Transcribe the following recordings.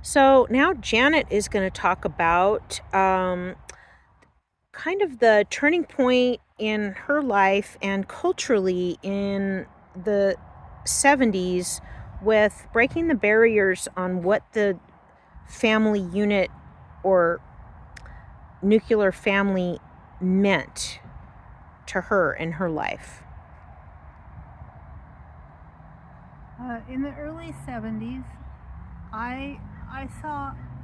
So now Janet is going to talk about kind of the turning point in her life and culturally in the 70s with breaking the barriers on what the family unit or nuclear family meant to her in her life. In the early 70s, I I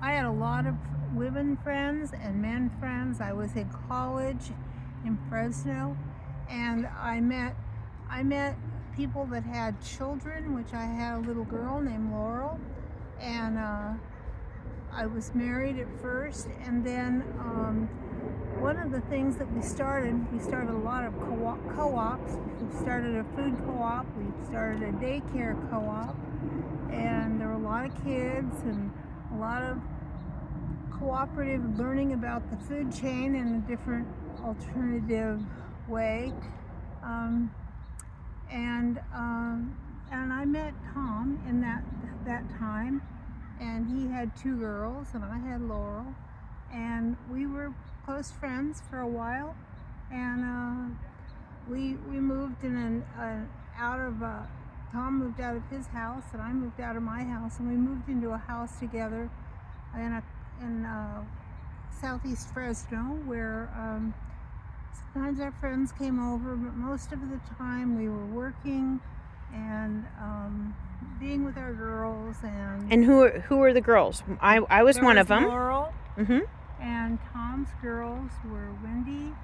had a lot of women friends and men friends. I was in college in Fresno, and I met people that had children, which I had a little girl named Laurel, and I was married at first, and then one of the things that we started a lot of co-ops. We started a food co-op, we started a daycare co-op, and there were a lot of kids and a lot of cooperative learning about the food chain in a different alternative way. Um, and I met Tom in that time, and he had two girls, and I had Laurel, and we were close friends for a while, and we moved in out of Tom moved out of his house, and I moved out of my house, and we moved into a house together in southeast Fresno, where sometimes our friends came over, but most of the time we were working and being with our girls. And who are the girls? I was one of them. Laurel, Mm-hmm. and Tom's girls were Wendy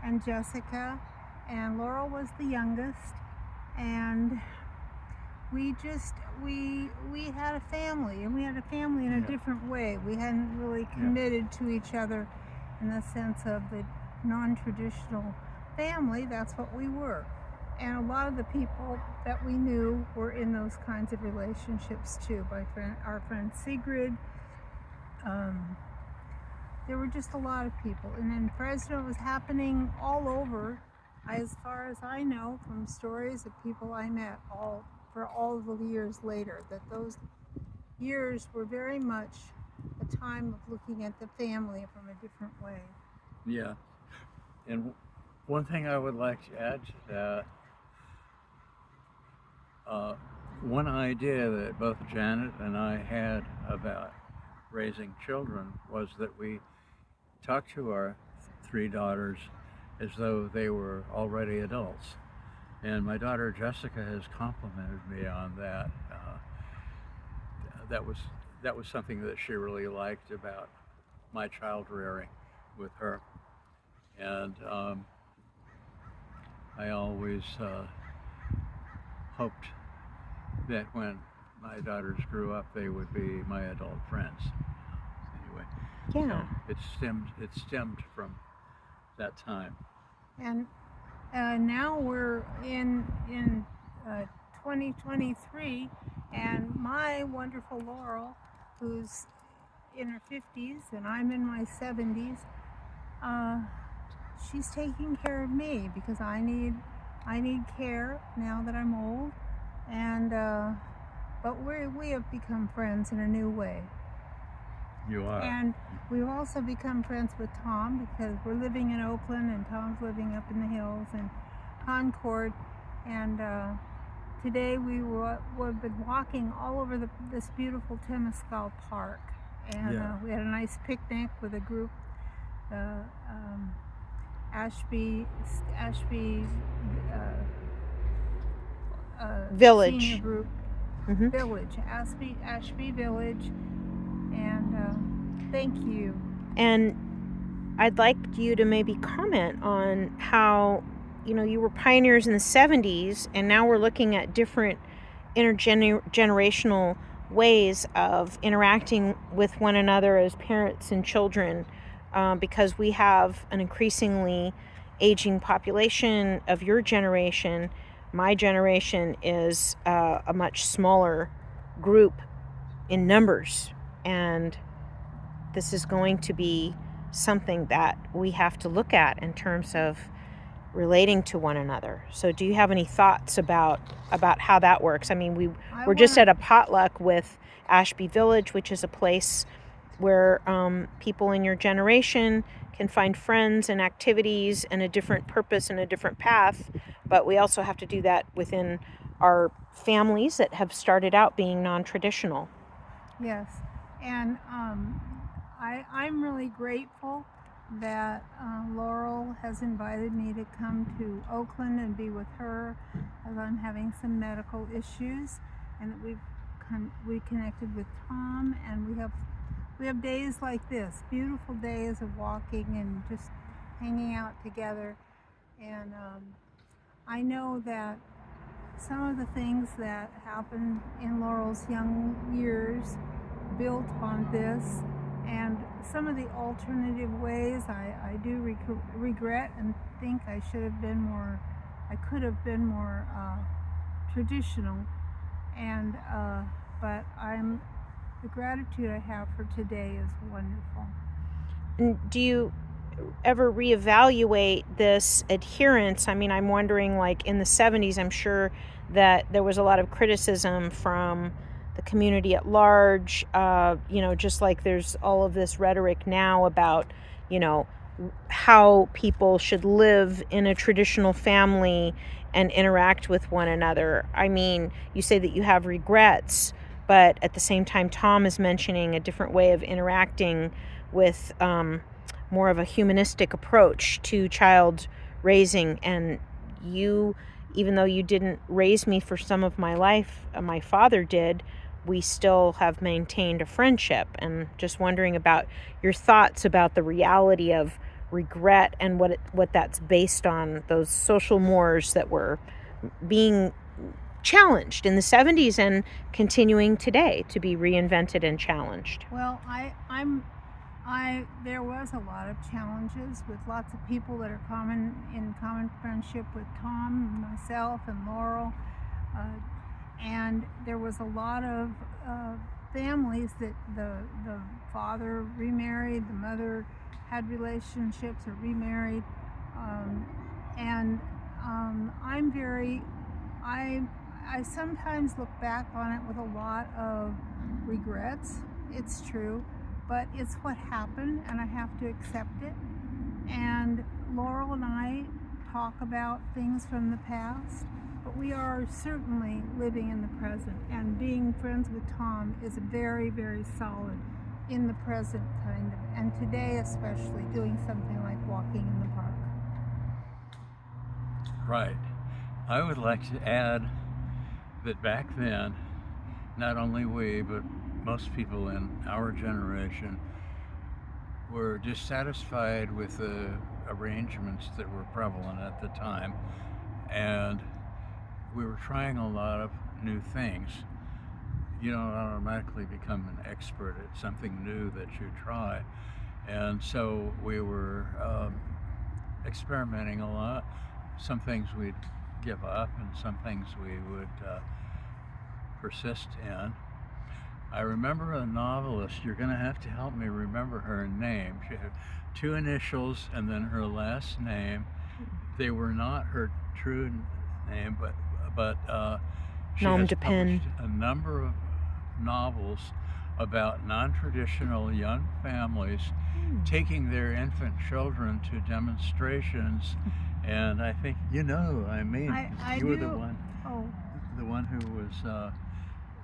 and Jessica, and Laurel was the youngest, and we had a family, and we had a family in a different way. We hadn't really committed to each other in the sense of the non-traditional family. That's what we were, and a lot of the people that we knew were in those kinds of relationships too. Our friend Sigrid. There were just a lot of people, and in Fresno it was happening all over, as far as I know from stories of people I met all of the years later, that those years were very much a time of looking at the family from a different way. Yeah. And one thing I would like to add to that, one idea that both Janet and I had about raising children was that we talked to our three daughters as though they were already adults. And my daughter Jessica has complimented me on that. That was something that she really liked about my child rearing with her. And I always hoped that when my daughters grew up, they would be my adult friends. Anyway, Yeah. so it stemmed from that time. And now we're in 2023, and my wonderful Laurel, who's in her 50s and I'm in my 70s, she's taking care of me because I need care now that I'm old, and but we have become friends in a new way. You are. And we've also become friends with Tom because we're living in Oakland and Tom's living up in the hills in Concord. And today we've been walking all over this beautiful Temescal Park. And we had a nice picnic with a group, Ashby Village. Senior group. Mm-hmm. Village, Ashby Village. And thank you. And I'd like you to maybe comment on how, you were pioneers in the 70s, and now we're looking at different intergenerational ways of interacting with one another as parents and children, because we have an increasingly aging population of your generation. My generation is a much smaller group in numbers, and this is going to be something that we have to look at in terms of relating to one another. So do you have any thoughts about how that works? I mean, I we're just wanna, at a potluck with Ashby Village, which is a place where people in your generation can find friends and activities and a different purpose and a different path. But we also have to do that within our families that have started out being non-traditional. yes. And I'm really grateful that Laurel has invited me to come to Oakland and be with her as I'm having some medical issues, and that we connected with Tom, and we have days like this, beautiful days of walking and just hanging out together. And I know that some of the things that happened in Laurel's young years built on this, and some of the alternative ways I do regret and think I could have been more traditional. And but the gratitude I have for today is wonderful. And do you ever reevaluate this adherence? I mean, I'm wondering, like in the 70s, I'm sure that there was a lot of criticism from the community at large, just like there's all of this rhetoric now about, you know, how people should live in a traditional family and interact with one another. I mean, you say that you have regrets, but at the same time, Tom is mentioning a different way of interacting with more of a humanistic approach to child raising. And you, even though you didn't raise me for some of my life, my father did, we still have maintained a friendship. And just wondering about your thoughts about the reality of regret and what that's based on, those social mores that were being challenged in the 70s and continuing today to be reinvented and challenged. Well, there was a lot of challenges with lots of people that are in common friendship with Tom, myself, and Laurel, and there was a lot of families that the father remarried, the mother had relationships or remarried, and I'm very I sometimes look back on it with a lot of regrets. It's true, but it's what happened, and I have to accept it. And Laurel and I talk about things from the past, but we are certainly living in the present. And being friends with Tom is very, very solid in the present, kind of, and today especially, doing something like walking in the park. Right. I would like to add that back then, not only we, but most people in our generation were dissatisfied with the arrangements that were prevalent at the time, and we were trying a lot of new things. You don't automatically become an expert at something new that you try, and so we were experimenting a lot. Some things we'd give up, and some things we would persist in. I remember a novelist, you're going to have to help me remember her name. She had two initials and then her last name. They were not her true name, but she Nom has de pen. published a number of novels about non-traditional young families taking their infant children to demonstrations. And I think, I you were do. the one. Oh, The one who was,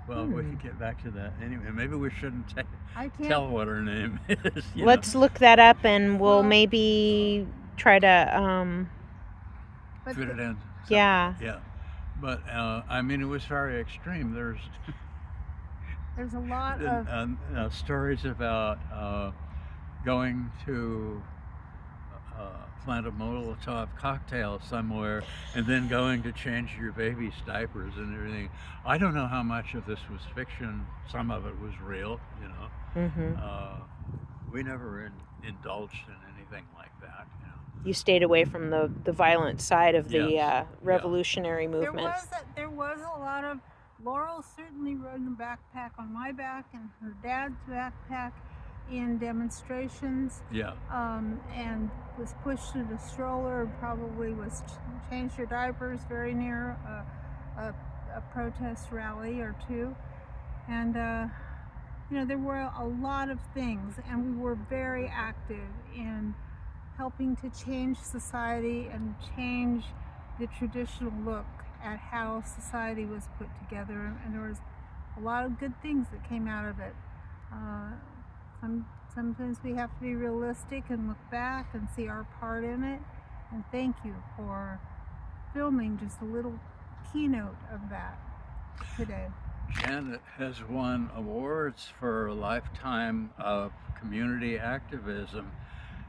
well, we can get back to that anyway. Maybe we shouldn't I can't. tell what her name is. Let's look that up, and we'll Well, maybe try to but fit it in. yeah. Yeah. But I mean, it was very extreme. there's a lot of Stories about going to plant a Molotov cocktail somewhere and then going to change your baby's diapers and everything. I don't know how much of this was fiction. Some of it was real, you know. Mm-hmm. We never indulged in anything like that, you know. You stayed away from the violent side of the Yes. revolutionary movement. there was a lot of Laurel certainly rode a backpack on my back and her dad's backpack, in demonstrations. Yeah. And was pushed in a stroller, probably was changed her diapers very near a protest rally or two. And, there were a lot of things, and we were very active in helping to change society and change the traditional look at how society was put together. And there was a lot of good things that came out of it. Sometimes we have to be realistic and look back and see our part in it. And thank you for filming just a little keynote of that today. Janet has won awards for a lifetime of community activism.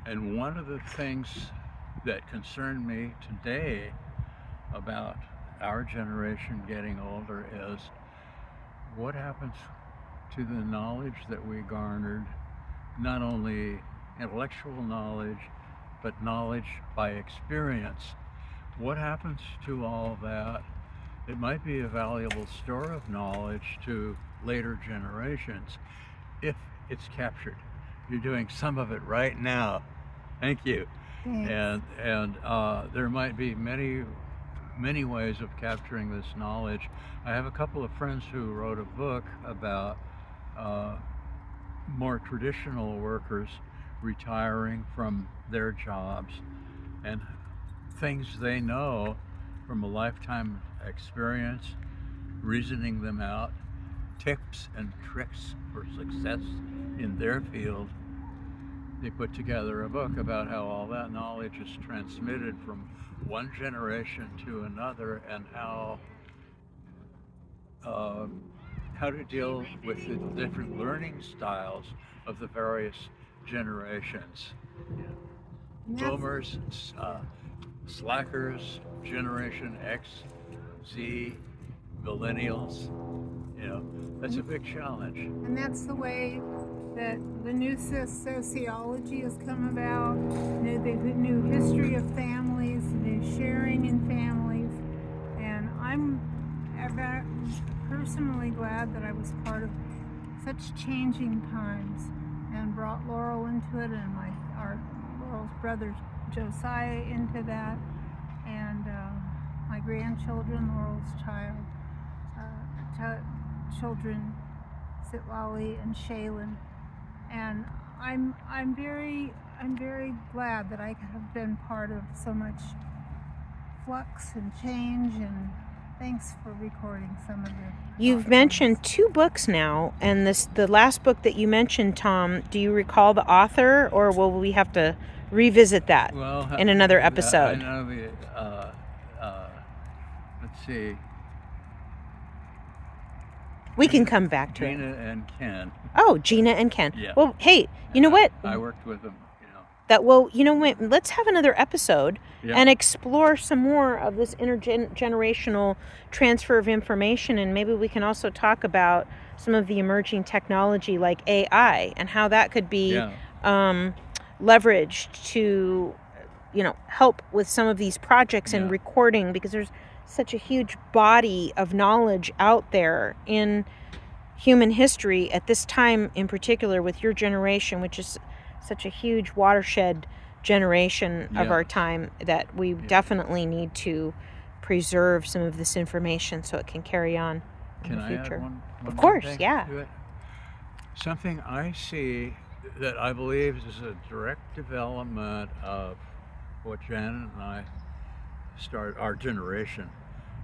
And one of the things that concerned me today about our generation getting older is what happens to the knowledge that we garnered, not only intellectual knowledge, but knowledge by experience. What happens to all that? It might be a valuable store of knowledge to later generations if it's captured. You're doing some of it right now. Thank you. Thanks. And there might be many ways of capturing this knowledge. I have a couple of friends who wrote a book about more traditional workers retiring from their jobs and things they know from a lifetime experience, reasoning them out, tips and tricks for success in their field. They put together a book about how all that knowledge is transmitted from one generation to another, and how to deal with the different learning styles of the various generations. Boomers, slackers, Generation X, Z, millennials. That's a big challenge. And that's the way that the new sociology has come about, the new history of families, the new sharing in families. And I'm personally glad that I was part of such changing times and brought Laurel into it, and Laurel's brother Josiah into that, and my grandchildren, Laurel's children, Sitlali and Shaylin. And I'm very glad that I have been part of so much flux and change, and thanks for recording some of the You've mentioned 2 books now, and the last book that you mentioned, Tom, do you recall the author, or will we have to revisit that in another episode? I know let's see. We can come back to Gina it. and Ken. Oh, Gina and Ken. Yeah. Well, hey, you know what? I worked with them. Let's have another episode and explore some more of this intergenerational transfer of information, and maybe we can also talk about some of the emerging technology like AI and how that could be leveraged to help with some of these projects and recording, because there's such a huge body of knowledge out there in human history at this time, in particular with your generation, which is such a huge watershed generation of our time, that we definitely need to preserve some of this information so it can carry on in the future. Can I add one of course, thing yeah. to it? Something I see that I believe is a direct development of what Janet and I our generation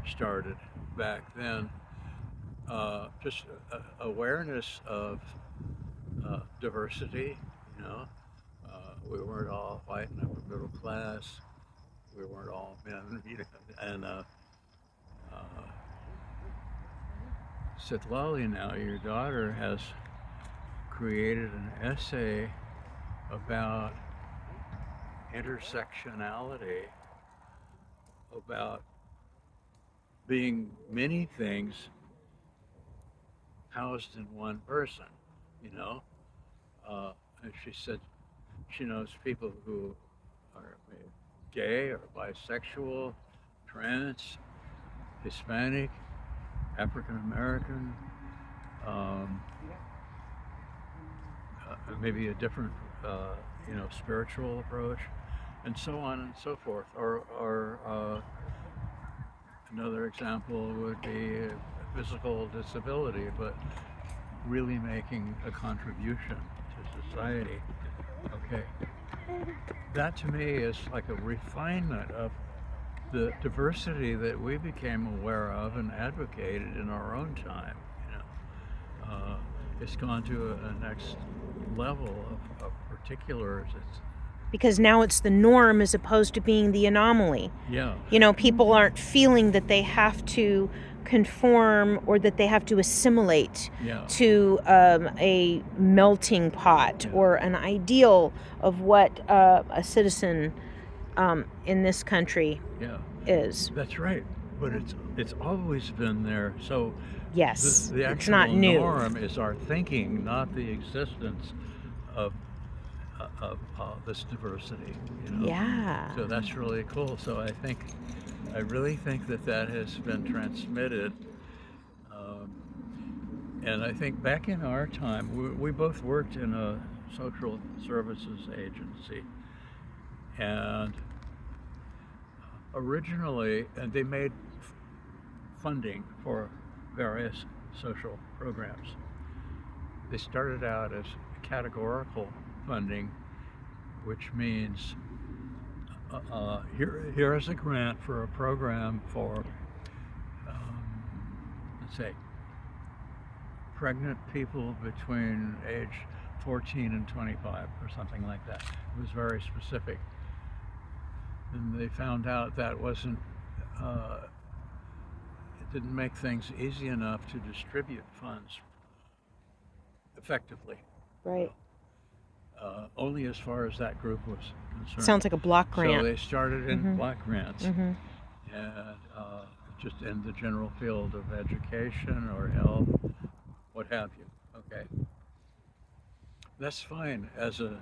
started back then. Just awareness of diversity. We weren't all white and upper middle class. We weren't all men. And Sitlali, now your daughter, has created an essay about intersectionality, about being many things housed in one person, and she said she knows people who are gay or bisexual, trans, Hispanic, African American, maybe a different, spiritual approach, and so on and so forth. Or another example would be a physical disability, but really making a contribution to society. Okay, that to me is like a refinement of the diversity that we became aware of and advocated in our own time. It's gone to a next level of particulars. Because now it's the norm as opposed to being the anomaly. Yeah. People aren't feeling that they have to conform or that they have to assimilate Yeah. to a melting pot Yeah. or an ideal of what a citizen in this country Yeah. is. That's right. But it's always been there. So Yes, the it's actual not new. norm is our thinking, not the existence of this diversity. Yeah. So that's really cool. So I really think that has been transmitted. And I think back in our time, we both worked in a social services agency, and originally, and they made funding for various social programs. They started out as categorical funding, which means here is a grant for a program for, let's say, pregnant people between age 14 and 25 or something like that. It was very specific. And they found out that wasn't, it didn't make things easy enough to distribute funds effectively. Right. Only as far as that group was concerned. Sounds like a block grant. So they started in block grants, Mm-hmm. and just in the general field of education or health, what have you. Okay, that's fine as a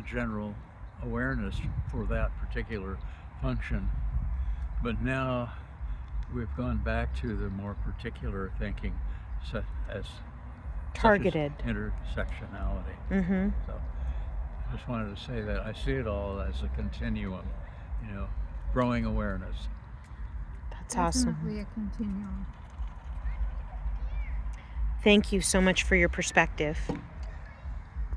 general awareness for that particular function, but now we've gone back to the more particular thinking, as Targeted. such as intersectionality. Mm-hmm. So I just wanted to say that I see it all as a continuum, growing awareness. That's awesome. Definitely a continuum. Thank you so much for your perspective.